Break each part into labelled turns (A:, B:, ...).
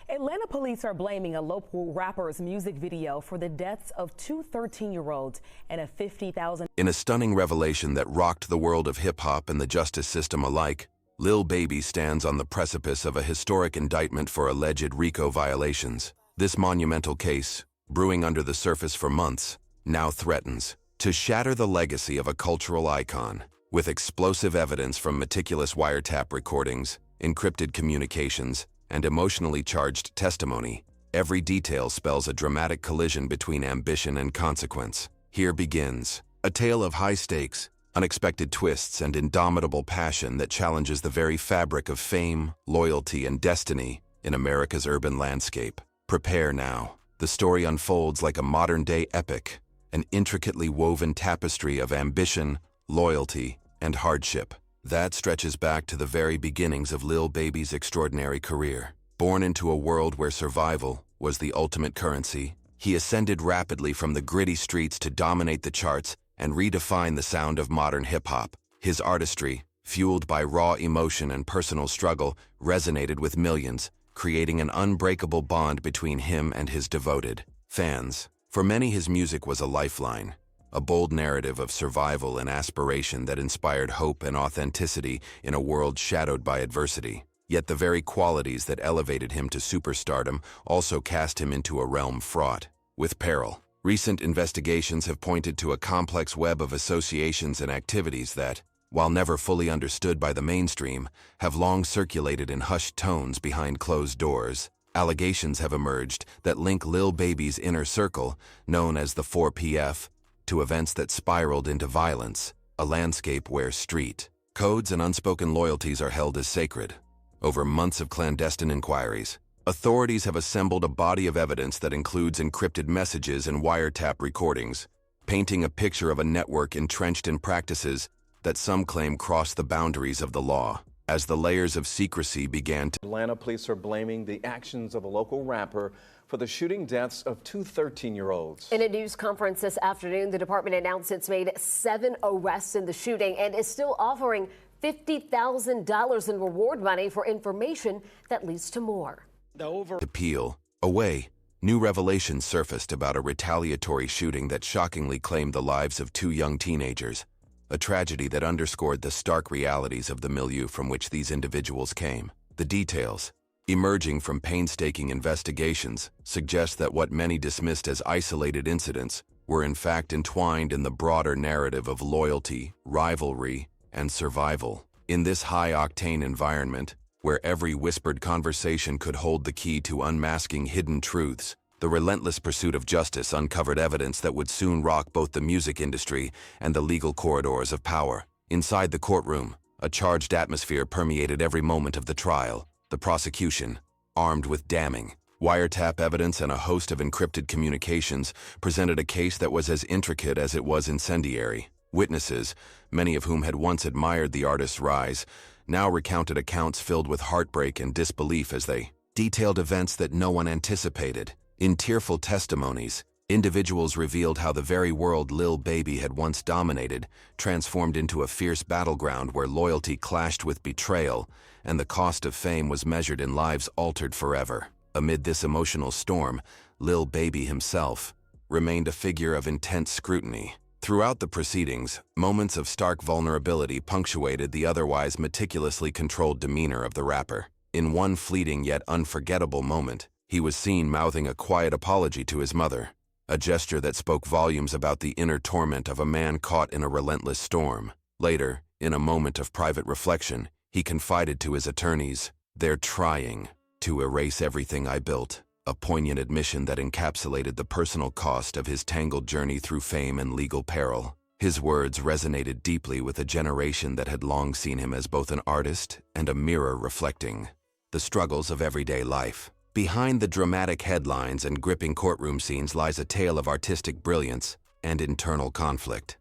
A: Atlanta police are blaming a local rapper's music video for the deaths of two 13-year-olds and a $50,000.
B: In a stunning revelation that rocked the world of hip-hop and the justice system alike, Lil Baby stands on the precipice of a historic indictment for alleged RICO violations. This monumental case, brewing under the surface for months, now threatens to shatter the legacy of a cultural icon. With explosive evidence from meticulous wiretap recordings, encrypted communications, and emotionally charged testimony, every detail spells a dramatic collision between ambition and consequence. Here begins a tale of high stakes, unexpected twists, and indomitable passion that challenges the very fabric of fame, loyalty, and destiny in America's urban landscape. Prepare now. The story unfolds like a modern-day epic, an intricately woven tapestry of ambition, loyalty, and hardship that stretches back to the very beginnings of Lil Baby's extraordinary career. Born into a world where survival was the ultimate currency, he ascended rapidly from the gritty streets to dominate the charts and redefine the sound of modern hip-hop. His artistry, fueled by raw emotion and personal struggle, resonated with millions, creating an unbreakable bond between him and his devoted fans. For many, his music was a lifeline, a bold narrative of survival and aspiration that inspired hope and authenticity in a world shadowed by adversity. Yet the very qualities that elevated him to superstardom also cast him into a realm fraught with peril. Recent investigations have pointed to a complex web of associations and activities that, while never fully understood by the mainstream, have long circulated in hushed tones behind closed doors. Allegations have emerged that link Lil Baby's inner circle, known as the 4PF, to events that spiraled into violence, a landscape where street codes and unspoken loyalties are held as sacred. Over months of clandestine inquiries, authorities have assembled a body of evidence that includes encrypted messages and wiretap recordings, painting a picture of a network entrenched in practices that some claim cross the boundaries of the law. As the layers of secrecy began to...
C: Atlanta police are blaming the actions of a local rapper for the shooting deaths of two 13-year-olds.
D: In a news conference this afternoon, the department announced it's made 7 arrests in the shooting and is still offering $50,000 in reward money for information that leads to more.
B: To peel away, new revelations surfaced about a retaliatory shooting that shockingly claimed the lives of 2 young teenagers, a tragedy that underscored the stark realities of the milieu from which these individuals came. The details, emerging from painstaking investigations, suggest that what many dismissed as isolated incidents were in fact entwined in the broader narrative of loyalty, rivalry, and survival. In this high-octane environment, where every whispered conversation could hold the key to unmasking hidden truths, the relentless pursuit of justice uncovered evidence that would soon rock both the music industry and the legal corridors of power. Inside the courtroom, a charged atmosphere permeated every moment of the trial. The prosecution, armed with damning wiretap evidence and a host of encrypted communications, presented a case that was as intricate as it was incendiary. Witnesses, many of whom had once admired the artist's rise, now recounted accounts filled with heartbreak and disbelief as they detailed events that no one anticipated. In tearful testimonies, individuals revealed how the very world Lil Baby had once dominated transformed into a fierce battleground where loyalty clashed with betrayal, and the cost of fame was measured in lives altered forever. Amid this emotional storm, Lil Baby himself remained a figure of intense scrutiny. Throughout the proceedings, moments of stark vulnerability punctuated the otherwise meticulously controlled demeanor of the rapper. In one fleeting yet unforgettable moment, he was seen mouthing a quiet apology to his mother, a gesture that spoke volumes about the inner torment of a man caught in a relentless storm. Later, in a moment of private reflection, he confided to his attorneys, "They're trying to erase everything I built," a poignant admission that encapsulated the personal cost of his tangled journey through fame and legal peril. His words resonated deeply with a generation that had long seen him as both an artist and a mirror reflecting the struggles of everyday life. Behind the dramatic headlines and gripping courtroom scenes lies a tale of artistic brilliance and internal conflict.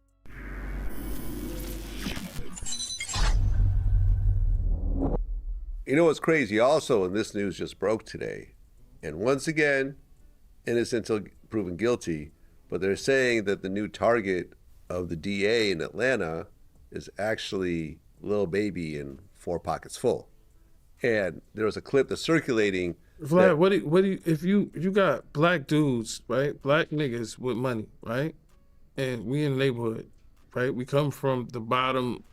E: You know what's crazy also, and this news just broke today, and once again, innocent until proven guilty, but they're saying that the new target of the DA in Atlanta is actually Lil Baby and 4 Pockets Full. And there was a clip that's circulating
F: Vlad, what do you, if you got black dudes, right? Black niggas with money, right? And we in the neighborhood, right? We come from the bottom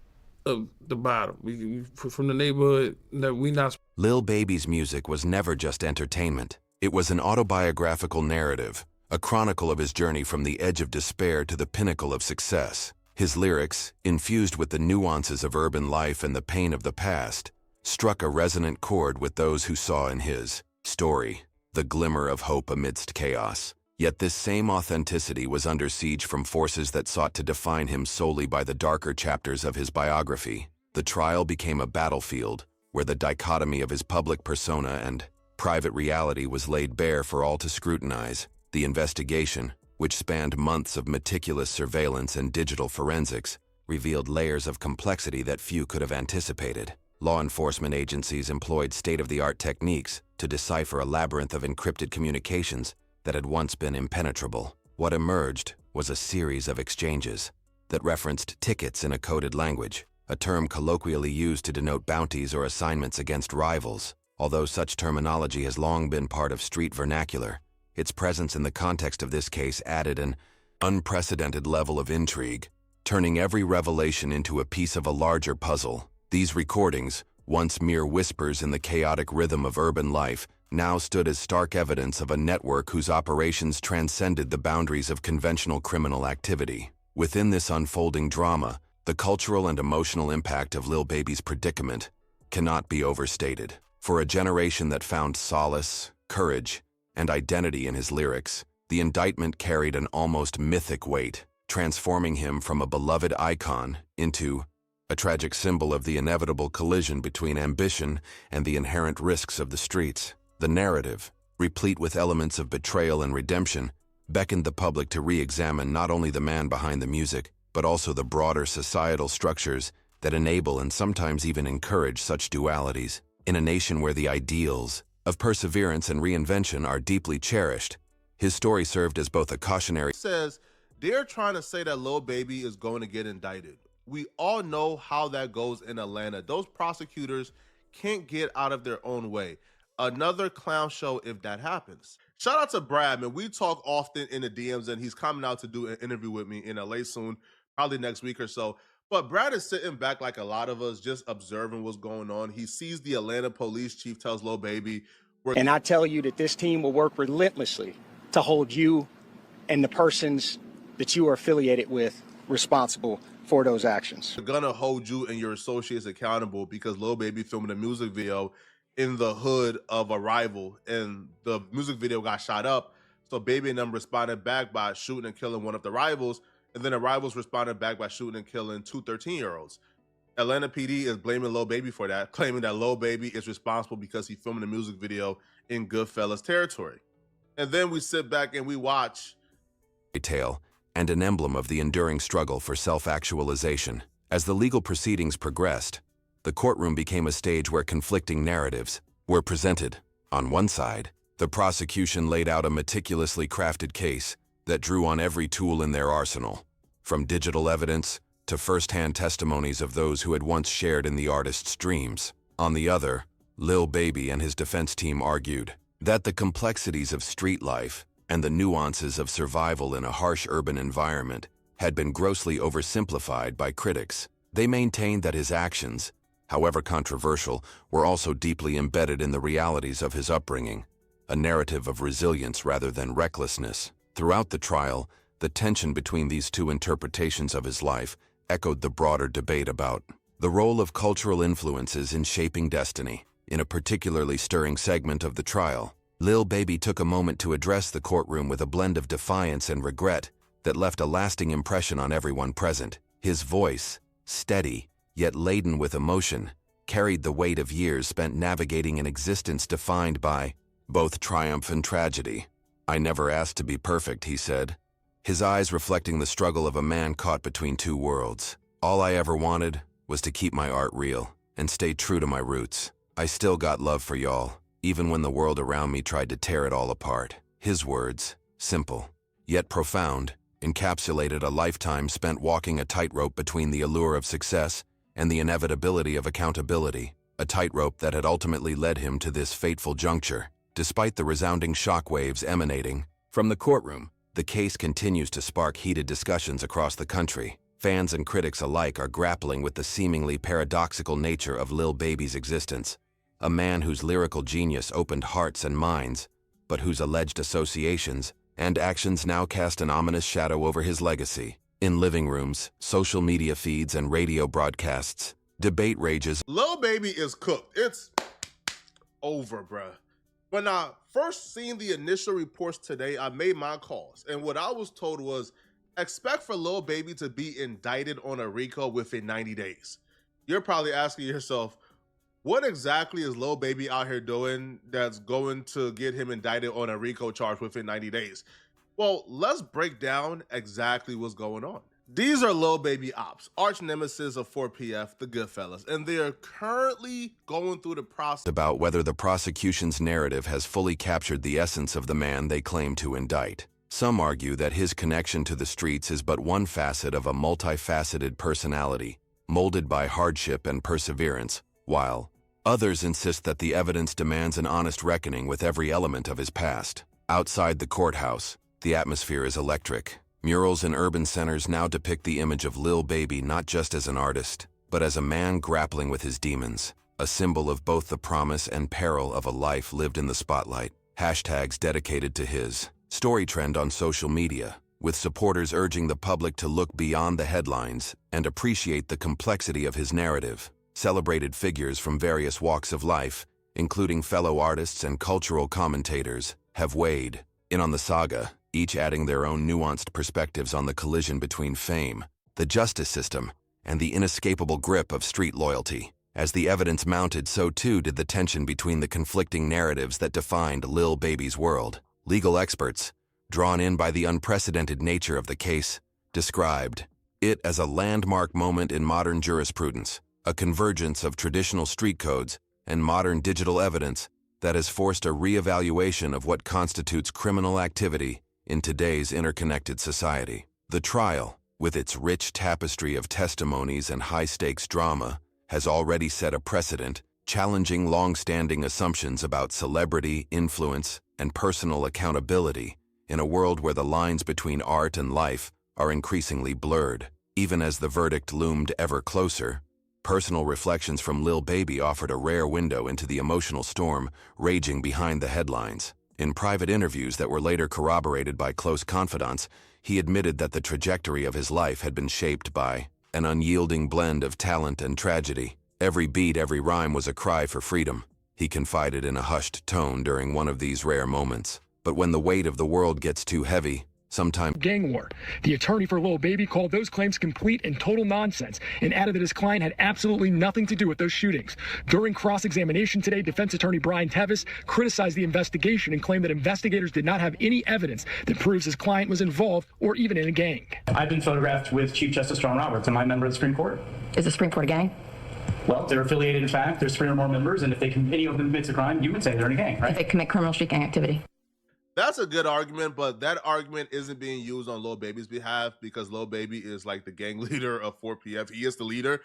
F: of the bottom. We from the neighborhood that we not.
B: Lil Baby's music was never just entertainment. It was an autobiographical narrative, a chronicle of his journey from the edge of despair to the pinnacle of success. His lyrics, infused with the nuances of urban life and the pain of the past, struck a resonant chord with those who saw in his story the glimmer of hope amidst chaos. Yet this same authenticity was under siege from forces that sought to define him solely by the darker chapters of his biography. The trial became a battlefield where the dichotomy of his public persona and private reality was laid bare for all to scrutinize. The investigation, which spanned months of meticulous surveillance and digital forensics, revealed layers of complexity that few could have anticipated. Law enforcement agencies employed state-of-the-art techniques to decipher a labyrinth of encrypted communications that had once been impenetrable. What emerged was a series of exchanges that referenced tickets in a coded language, a term colloquially used to denote bounties or assignments against rivals. Although such terminology has long been part of street vernacular, its presence in the context of this case added an unprecedented level of intrigue, turning every revelation into a piece of a larger puzzle. These recordings, once mere whispers in the chaotic rhythm of urban life, now stood as stark evidence of a network whose operations transcended the boundaries of conventional criminal activity. Within this unfolding drama, the cultural and emotional impact of Lil Baby's predicament cannot be overstated. For a generation that found solace, courage, and identity in his lyrics, the indictment carried an almost mythic weight, transforming him from a beloved icon into a tragic symbol of the inevitable collision between ambition and the inherent risks of the streets. The narrative, replete with elements of betrayal and redemption, beckoned the public to re-examine not only the man behind the music, but also the broader societal structures that enable and sometimes even encourage such dualities. In a nation where the ideals of perseverance and reinvention are deeply cherished, his story served as both a cautionary.
G: It says they're trying to say that Lil Baby is going to get indicted. We all know how that goes in Atlanta. Those prosecutors can't get out of their own way. Another clown show if that happens. Shout out to Brad, man. We talk often in the DMs, and he's coming out to do an interview with me in LA soon, probably next week or so. But Brad is sitting back like a lot of us, just observing what's going on. He sees the Atlanta police chief tells Lil Baby.
H: And I tell you that this team will work relentlessly to hold you and the persons that you are affiliated with responsible for those actions.
G: We're gonna hold you and your associates accountable because Lil Baby filming a music video in the hood of a rival, and the music video got shot up. So Baby and them responded back by shooting and killing one of the rivals, and then the rivals responded back by shooting and killing two 13-year-olds. Atlanta PD is blaming Lil Baby for that, claiming that Lil Baby is responsible because he filmed a music video in Goodfellas territory. And then we sit back and we watch
B: A tale and an emblem of the enduring struggle for self-actualization. As the legal proceedings progressed, the courtroom became a stage where conflicting narratives were presented. On one side, the prosecution laid out a meticulously crafted case that drew on every tool in their arsenal, from digital evidence to first-hand testimonies of those who had once shared in the artist's dreams. On the other, Lil Baby and his defense team argued that the complexities of street life and the nuances of survival in a harsh urban environment had been grossly oversimplified by critics. They maintained that his actions, however controversial, were also deeply embedded in the realities of his upbringing, a narrative of resilience rather than recklessness. Throughout the trial, the tension between these two interpretations of his life echoed the broader debate about the role of cultural influences in shaping destiny. In a particularly stirring segment of the trial, Lil Baby took a moment to address the courtroom with a blend of defiance and regret that left a lasting impression on everyone present. His voice, steady yet laden with emotion, carried the weight of years spent navigating an existence defined by both triumph and tragedy. "I never asked to be perfect," he said, his eyes reflecting the struggle of a man caught between two worlds. "All I ever wanted was to keep my art real and stay true to my roots. I still got love for y'all, even when the world around me tried to tear it all apart." His words, simple yet profound, encapsulated a lifetime spent walking a tightrope between the allure of success and the inevitability of accountability, a tightrope that had ultimately led him to this fateful juncture. Despite the resounding shockwaves emanating from the courtroom, the case continues to spark heated discussions across the country. Fans and critics alike are grappling with the seemingly paradoxical nature of Lil Baby's existence, a man whose lyrical genius opened hearts and minds, but whose alleged associations and actions now cast an ominous shadow over his legacy. In living rooms, social media feeds, and radio broadcasts, debate rages.
G: Lil Baby is cooked. It's over, bruh. When I first seen the initial reports today, I made my calls, and what I was told was, expect for Lil Baby to be indicted on a RICO within 90 days. You're probably asking yourself, what exactly is Lil Baby out here doing that's going to get him indicted on a RICO charge within 90 days? Well, let's break down exactly what's going on. These are Lil Baby ops, arch nemesis of 4PF, the Goodfellas, and they are currently going through the process
B: About whether the prosecution's narrative has fully captured the essence of the man they claim to indict. Some argue that his connection to the streets is but one facet of a multifaceted personality, molded by hardship and perseverance, while others insist that the evidence demands an honest reckoning with every element of his past. Outside the courthouse, the atmosphere is electric. Murals in urban centers now depict the image of Lil Baby not just as an artist, but as a man grappling with his demons, a symbol of both the promise and peril of a life lived in the spotlight. Hashtags dedicated to his story trend on social media, with supporters urging the public to look beyond the headlines and appreciate the complexity of his narrative. Celebrated figures from various walks of life, including fellow artists and cultural commentators, have weighed in on the saga, each adding their own nuanced perspectives on the collision between fame, the justice system, and the inescapable grip of street loyalty. As the evidence mounted, so too did the tension between the conflicting narratives that defined Lil Baby's world. Legal experts, drawn in by the unprecedented nature of the case, described it as a landmark moment in modern jurisprudence, a convergence of traditional street codes and modern digital evidence that has forced a reevaluation of what constitutes criminal activity in today's interconnected society. The trial, with its rich tapestry of testimonies and high-stakes drama, has already set a precedent, challenging long-standing assumptions about celebrity, influence, and personal accountability in a world where the lines between art and life are increasingly blurred. Even as the verdict loomed ever closer, personal reflections from Lil Baby offered a rare window into the emotional storm raging behind the headlines. In private interviews that were later corroborated by close confidants, he admitted that the trajectory of his life had been shaped by an unyielding blend of talent and tragedy. Every beat, every rhyme was a cry for freedom, he confided in a hushed tone during one of these rare moments. But when the weight of the world gets too heavy, sometimes
I: gang war. The attorney for Lil Baby called those claims complete and total nonsense and added that his client had absolutely nothing to do with those shootings. During cross-examination today, defense attorney Brian Tevis criticized the investigation and claimed that investigators did not have any evidence that proves his client was involved or even in a gang.
J: I've been photographed with Chief Justice John Roberts. Am I a member of the Supreme Court?
K: Is the Supreme Court a gang?
J: Well, they're affiliated in fact. There's 3 or more members, and if any of them commits a crime, you would say they're in a gang, right?
K: If they commit criminal street gang activity.
G: That's a good argument, but that argument isn't being used on Lil Baby's behalf because Lil Baby is like the gang leader of 4PF. He is the leader.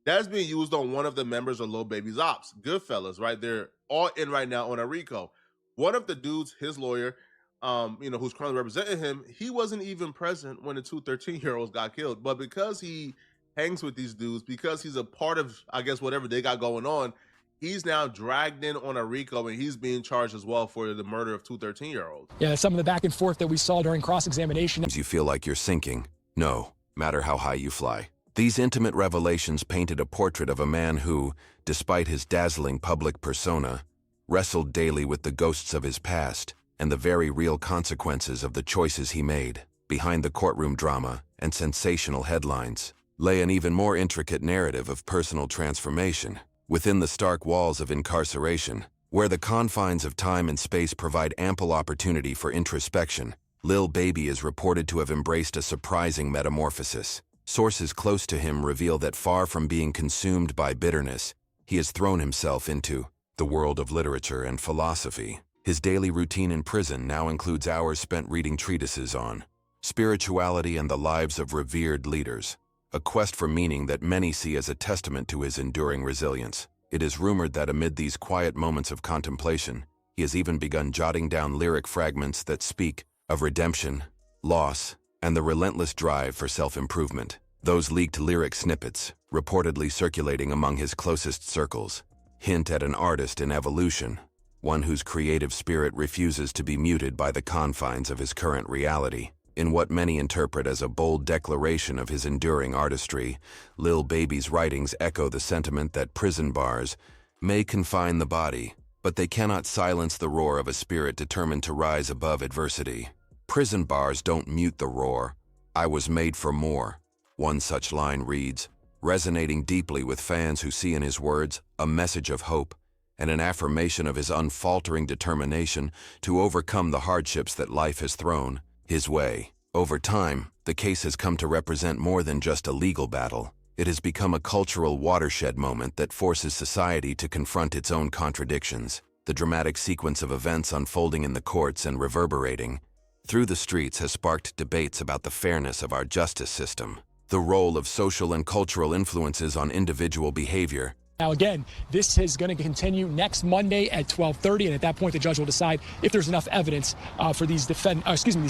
G: That's being used on one of the members of Lil Baby's ops, Goodfellas, right? They're all in right now on a RICO. One of the dudes, his lawyer, who's currently representing him, he wasn't even present when the 2 13-year-olds got killed. But because he hangs with these dudes, because he's a part of, I guess, whatever they got going on, he's now dragged in on a RICO, and he's being charged as well for the murder of 2 13-year-olds.
I: Yeah, some of the back and forth that we saw during cross-examination.
B: you feel like you're sinking. No matter how high you fly. These intimate revelations painted a portrait of a man who, despite his dazzling public persona, wrestled daily with the ghosts of his past and the very real consequences of the choices he made. Behind the courtroom drama and sensational headlines lay an even more intricate narrative of personal transformation. Within the stark walls of incarceration, where the confines of time and space provide ample opportunity for introspection, Lil Baby is reported to have embraced a surprising metamorphosis. Sources close to him reveal that far from being consumed by bitterness, he has thrown himself into the world of literature and philosophy. His daily routine in prison now includes hours spent reading treatises on spirituality and the lives of revered leaders, a quest for meaning that many see as a testament to his enduring resilience. It is rumored that amid these quiet moments of contemplation, He has even begun jotting down lyric fragments that speak of redemption, loss, and the relentless drive for self-improvement. Those leaked lyric snippets, reportedly circulating among his closest circles, hint at an artist in evolution, one whose creative spirit refuses to be muted by the confines of his current reality. In what many interpret as a bold declaration of his enduring artistry, Lil Baby's writings echo the sentiment that prison bars may confine the body, but they cannot silence the roar of a spirit determined to rise above adversity. Prison bars don't mute the roar. I was made for more. One such line reads, resonating deeply with fans who see in his words a message of hope and an affirmation of his unfaltering determination to overcome the hardships that life has thrown his way. Over time, the case has come to represent more than just a legal battle. It has become a cultural watershed moment that forces society to confront its own contradictions. The dramatic sequence of events unfolding in the courts and reverberating through the streets has sparked debates about the fairness of our justice system, the role of social and cultural influences on individual behavior.
I: Now, again, this is going to continue next Monday at 12:30, and at that point, the judge will decide if there's enough evidence for these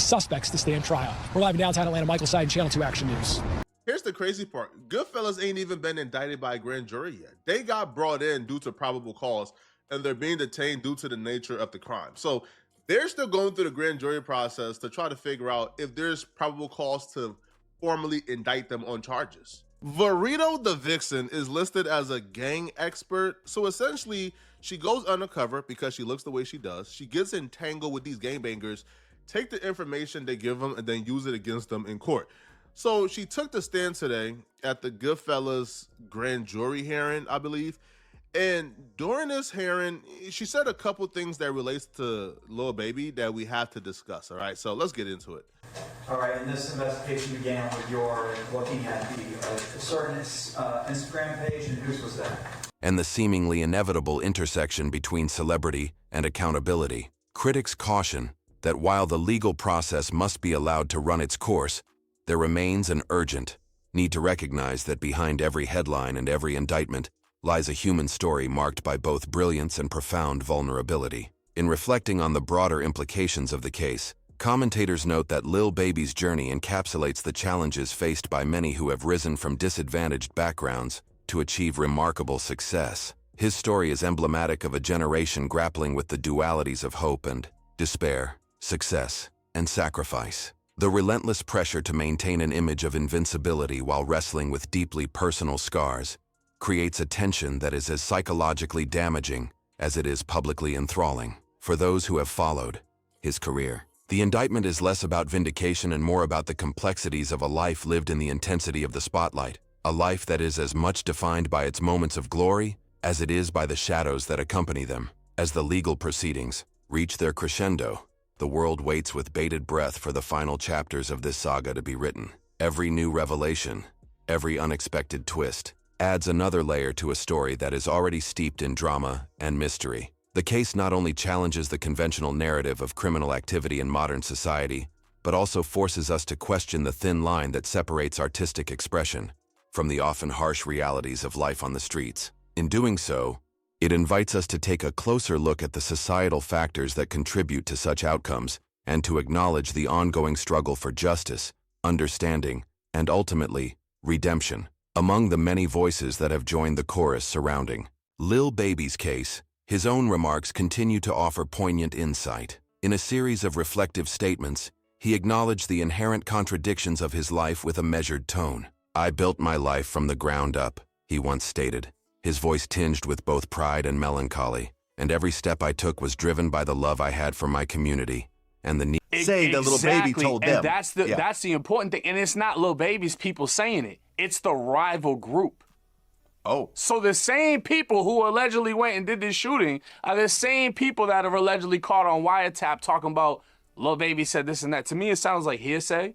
I: suspects to stand trial. We're live in downtown Atlanta. Michael Seiden, Channel 2 Action News.
G: Here's the crazy part. Goodfellas ain't even been indicted by a grand jury yet. They got brought in due to probable cause, and they're being detained due to the nature of the crime. So they're still going through the grand jury process to try to figure out if there's probable cause to formally indict them on charges. Varito the Vixen is listed as a gang expert. So essentially, she goes undercover because she looks the way she does. She gets entangled with these gangbangers, take the information they give them, and then use it against them in court. So she took the stand today at the Goodfellas grand jury hearing, I believe. And during this hearing, she said a couple things that relates to Lil Baby that we have to discuss. All right, so let's get into it.
L: All right, and this investigation began with your looking at the certain Instagram page, and whose was that?
B: And the seemingly inevitable intersection between celebrity and accountability. Critics caution that while the legal process must be allowed to run its course, there remains an urgent need to recognize that behind every headline and every indictment lies a human story marked by both brilliance and profound vulnerability. In reflecting on the broader implications of the case, commentators note that Lil Baby's journey encapsulates the challenges faced by many who have risen from disadvantaged backgrounds to achieve remarkable success. His story is emblematic of a generation grappling with the dualities of hope and despair, success and sacrifice. The relentless pressure to maintain an image of invincibility while wrestling with deeply personal scars creates a tension that is as psychologically damaging as it is publicly enthralling. For those who have followed his career, the indictment is less about vindication and more about the complexities of a life lived in the intensity of the spotlight, a life that is as much defined by its moments of glory as it is by the shadows that accompany them. As the legal proceedings reach their crescendo, the world waits with bated breath for the final chapters of this saga to be written. Every new revelation, every unexpected twist, adds another layer to a story that is already steeped in drama and mystery. The case not only challenges the conventional narrative of criminal activity in modern society, but also forces us to question the thin line that separates artistic expression from the often harsh realities of life on the streets. In doing so, it invites us to take a closer look at the societal factors that contribute to such outcomes and to acknowledge the ongoing struggle for justice, understanding, and ultimately, redemption. Among the many voices that have joined the chorus surrounding Lil Baby's case, his own remarks continue to offer poignant insight. In a series of reflective statements, he acknowledged the inherent contradictions of his life with a measured tone. "I built my life from the ground up," he once stated, his voice tinged with both pride and melancholy, "and every step I took was driven by the love I had for my community and the need."
M: Saying that Lil Baby told them.
N: And that's the important thing. And it's not Lil Baby's people saying it. It's the rival group.
M: Oh.
N: So the same people who allegedly went and did this shooting are the same people that are allegedly caught on wiretap talking about Lil Baby said this and that. To me, it sounds like hearsay.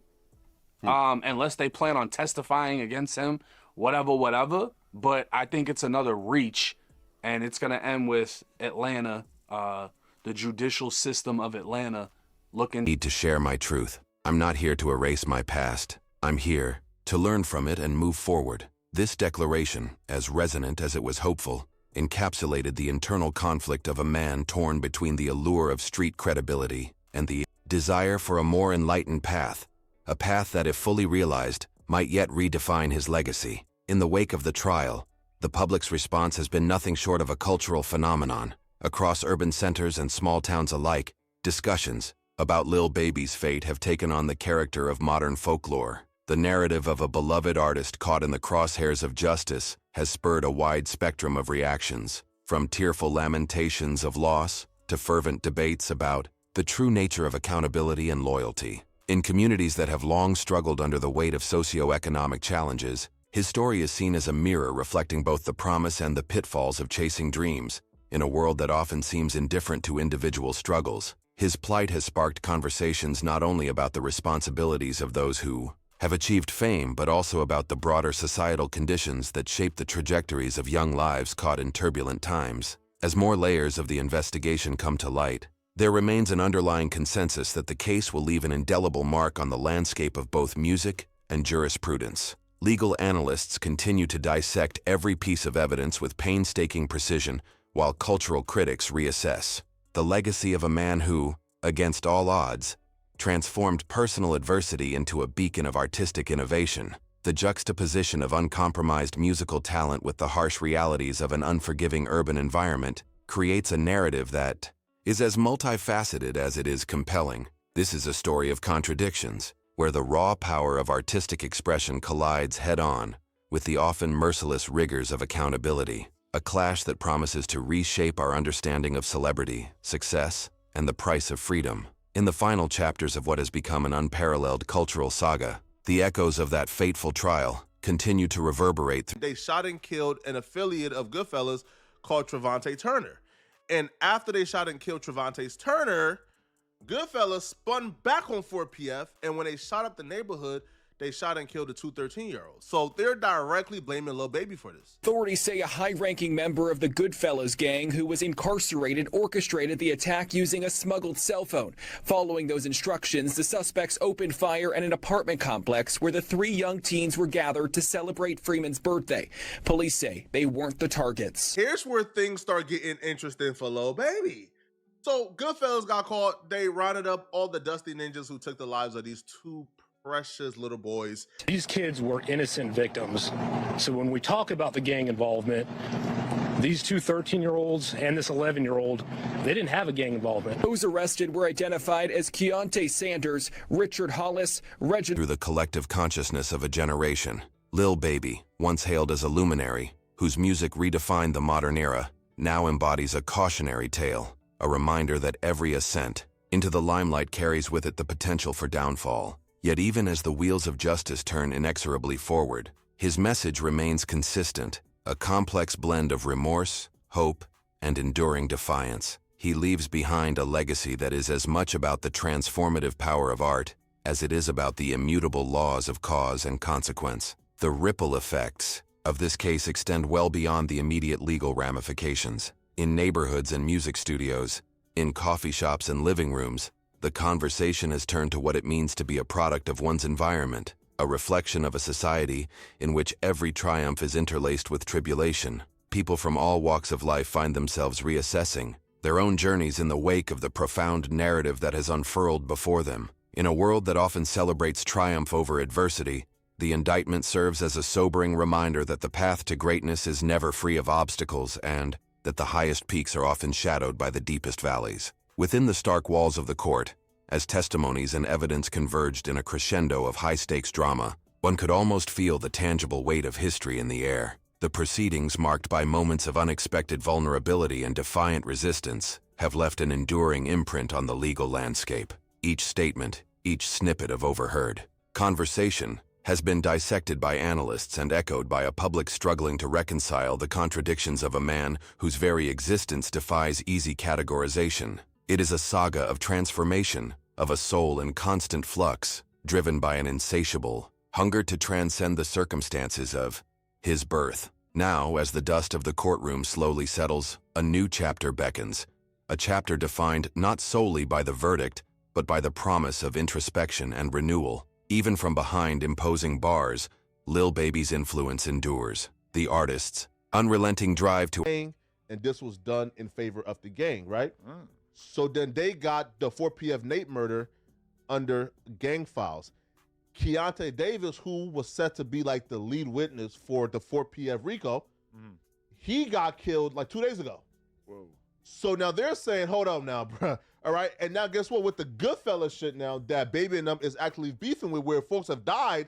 N: Unless they plan on testifying against him, whatever. But I think it's another reach, and it's going to end with Atlanta, the judicial system of Atlanta, looking.
B: Need to share my truth. I'm not here to erase my past. I'm here to learn from it and move forward. This declaration, as resonant as it was hopeful, encapsulated the internal conflict of a man torn between the allure of street credibility and the desire for a more enlightened path, a path that, if fully realized, might yet redefine his legacy. In the wake of the trial, the public's response has been nothing short of a cultural phenomenon. Across urban centers and small towns alike, discussions about Lil Baby's fate have taken on the character of modern folklore. The narrative of a beloved artist caught in the crosshairs of justice has spurred a wide spectrum of reactions, from tearful lamentations of loss to fervent debates about the true nature of accountability and loyalty. In communities that have long struggled under the weight of socioeconomic challenges, his story is seen as a mirror reflecting both the promise and the pitfalls of chasing dreams. In a world that often seems indifferent to individual struggles, his plight has sparked conversations not only about the responsibilities of those who have achieved fame, but also about the broader societal conditions that shape the trajectories of young lives caught in turbulent times. As more layers of the investigation come to light, there remains an underlying consensus that the case will leave an indelible mark on the landscape of both music and jurisprudence. Legal analysts continue to dissect every piece of evidence with painstaking precision, while cultural critics reassess the legacy of a man who, against all odds, transformed personal adversity into a beacon of artistic innovation. The juxtaposition of uncompromised musical talent with the harsh realities of an unforgiving urban environment creates a narrative that is as multifaceted as it is compelling. This is a story of contradictions, where the raw power of artistic expression collides head-on with the often merciless rigors of accountability, a clash that promises to reshape our understanding of celebrity, success, and the price of freedom. In the final chapters of what has become an unparalleled cultural saga, the echoes of that fateful trial continue to reverberate.
G: They shot and killed an affiliate of Goodfellas called Trevante Turner. And after they shot and killed Trevante Turner, Goodfellas spun back on 4PF, and when they shot up the neighborhood, they shot and killed the two 13-year-olds. So they're directly blaming Lil Baby for this.
O: Authorities say a high-ranking member of the Goodfellas gang who was incarcerated orchestrated the attack using a smuggled cell phone. Following those instructions, the suspects opened fire at an apartment complex where the three young teens were gathered to celebrate Freeman's birthday. Police say they weren't the targets.
G: Here's where things start getting interesting for Lil Baby. So Goodfellas got caught. They rounded up all the dusty ninjas who took the lives of these two precious little boys.
I: These kids were innocent victims. So when we talk about the gang involvement, these two 13-year-olds and this 11-year-old, they didn't have a gang involvement.
O: Those arrested were identified as Keontae Sanders, Richard Hollis, Reginald.
B: Through the collective consciousness of a generation, Lil Baby, once hailed as a luminary, whose music redefined the modern era, now embodies a cautionary tale, a reminder that every ascent into the limelight carries with it the potential for downfall. Yet even as the wheels of justice turn inexorably forward, his message remains consistent, a complex blend of remorse, hope, and enduring defiance. He leaves behind a legacy that is as much about the transformative power of art as it is about the immutable laws of cause and consequence. The ripple effects of this case extend well beyond the immediate legal ramifications. In neighborhoods and music studios, in coffee shops and living rooms, the conversation has turned to what it means to be a product of one's environment, a reflection of a society in which every triumph is interlaced with tribulation. People from all walks of life find themselves reassessing their own journeys in the wake of the profound narrative that has unfurled before them. In a world that often celebrates triumph over adversity, the indictment serves as a sobering reminder that the path to greatness is never free of obstacles and that the highest peaks are often shadowed by the deepest valleys. Within the stark walls of the court, as testimonies and evidence converged in a crescendo of high-stakes drama, one could almost feel the tangible weight of history in the air. The proceedings, marked by moments of unexpected vulnerability and defiant resistance, have left an enduring imprint on the legal landscape. Each statement, each snippet of overheard conversation, has been dissected by analysts and echoed by a public struggling to reconcile the contradictions of a man whose very existence defies easy categorization. It is a saga of transformation, of a soul in constant flux, driven by an insatiable hunger to transcend the circumstances of his birth. Now, as the dust of the courtroom slowly settles, a new chapter beckons, a chapter defined not solely by the verdict, but by the promise of introspection and renewal. Even from behind imposing bars, Lil Baby's influence endures. The artist's unrelenting drive to
G: and this was done in favor of the gang, right? So then they got the 4PF Nate murder under gang files. Keontae Davis, who was set to be like the lead witness for the 4PF RICO, he got killed like 2 days ago.
P: Whoa.
G: So now they're saying, hold up now, bruh. All right. And now guess what? With the Goodfellas shit now, that Baby and them is actually beefing with, where folks have died,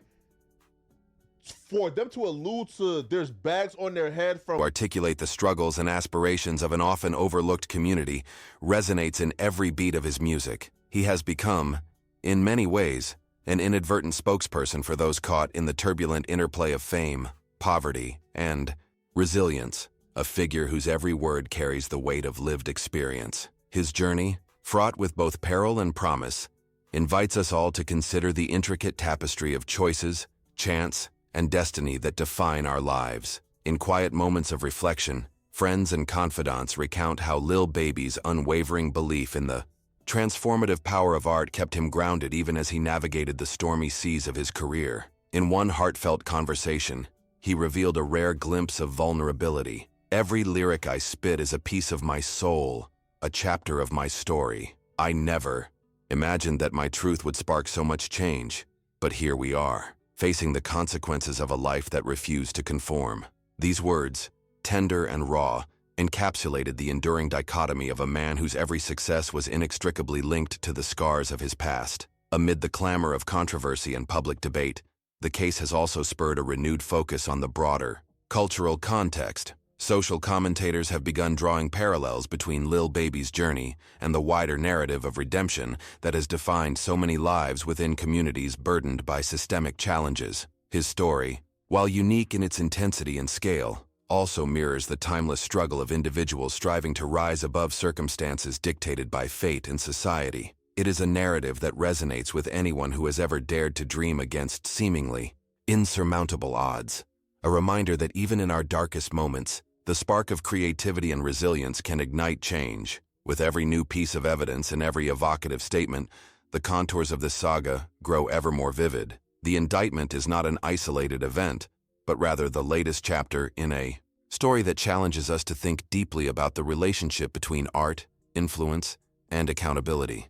G: for them to allude to there's bags on their head from...
B: Articulate the struggles and aspirations of an often overlooked community resonates in every beat of his music. He has become, in many ways, an inadvertent spokesperson for those caught in the turbulent interplay of fame, poverty, and resilience, a figure whose every word carries the weight of lived experience. His journey, fraught with both peril and promise, invites us all to consider the intricate tapestry of choices, chance, and destiny that define our lives. In quiet moments of reflection, friends and confidants recount how Lil Baby's unwavering belief in the transformative power of art kept him grounded even as he navigated the stormy seas of his career. In one heartfelt conversation, he revealed a rare glimpse of vulnerability. Every lyric I spit is a piece of my soul, a chapter of my story. I never imagined that my truth would spark so much change, but here we are, facing the consequences of a life that refused to conform. These words, tender and raw, encapsulated the enduring dichotomy of a man whose every success was inextricably linked to the scars of his past. Amid the clamor of controversy and public debate, the case has also spurred a renewed focus on the broader cultural context. Social commentators have begun drawing parallels between Lil Baby's journey and the wider narrative of redemption that has defined so many lives within communities burdened by systemic challenges. His story, while unique in its intensity and scale, also mirrors the timeless struggle of individuals striving to rise above circumstances dictated by fate and society. It is a narrative that resonates with anyone who has ever dared to dream against seemingly insurmountable odds. A reminder that even in our darkest moments, the spark of creativity and resilience can ignite change. With every new piece of evidence and every evocative statement, the contours of this saga grow ever more vivid. The indictment is not an isolated event, but rather the latest chapter in a story that challenges us to think deeply about the relationship between art, influence, and accountability.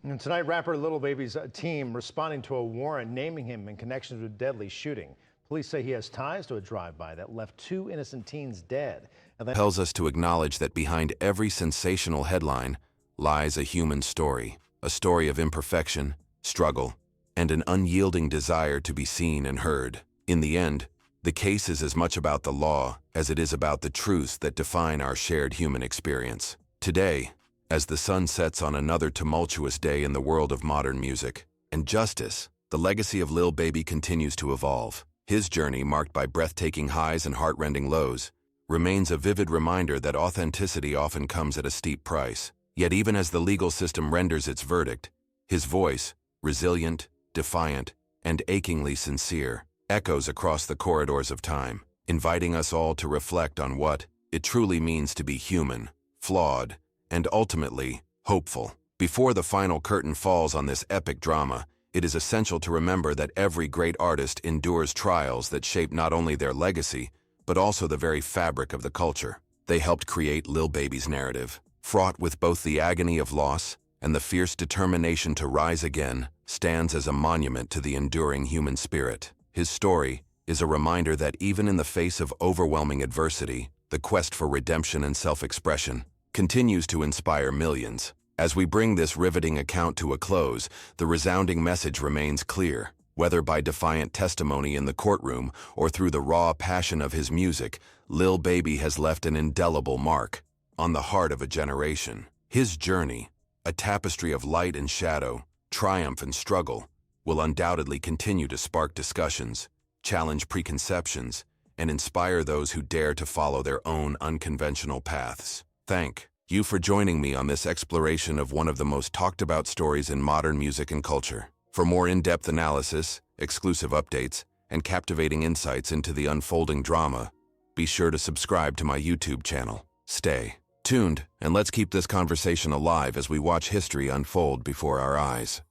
Q: And tonight, rapper Lil Baby's team responding to a warrant naming him in connection to a deadly shooting. Police say he has ties to a drive-by that left 2 innocent teens dead.
B: Compels us to acknowledge that behind every sensational headline lies a human story, a story of imperfection, struggle, and an unyielding desire to be seen and heard. In the end, the case is as much about the law as it is about the truths that define our shared human experience. Today, as the sun sets on another tumultuous day in the world of modern music and justice, the legacy of Lil Baby continues to evolve. His journey, marked by breathtaking highs and heart-rending lows, remains a vivid reminder that authenticity often comes at a steep price. Yet even as the legal system renders its verdict, his voice, resilient, defiant, and achingly sincere, echoes across the corridors of time, inviting us all to reflect on what it truly means to be human, flawed, and ultimately hopeful. Before the final curtain falls on this epic drama, it is essential to remember that every great artist endures trials that shape not only their legacy, but also the very fabric of the culture. They helped create Lil Baby's narrative, fraught with both the agony of loss and the fierce determination to rise again, stands as a monument to the enduring human spirit. His story is a reminder that even in the face of overwhelming adversity, the quest for redemption and self-expression continues to inspire millions. As we bring this riveting account to a close, the resounding message remains clear. Whether by defiant testimony in the courtroom or through the raw passion of his music, Lil Baby has left an indelible mark on the heart of a generation. His journey, a tapestry of light and shadow, triumph and struggle, will undoubtedly continue to spark discussions, challenge preconceptions, and inspire those who dare to follow their own unconventional paths. Thank you for joining me on this exploration of one of the most talked about stories in modern music and culture. For more in-depth analysis, exclusive updates, and captivating insights into the unfolding drama, be sure to subscribe to my YouTube channel. Stay tuned, and let's keep this conversation alive as we watch history unfold before our eyes.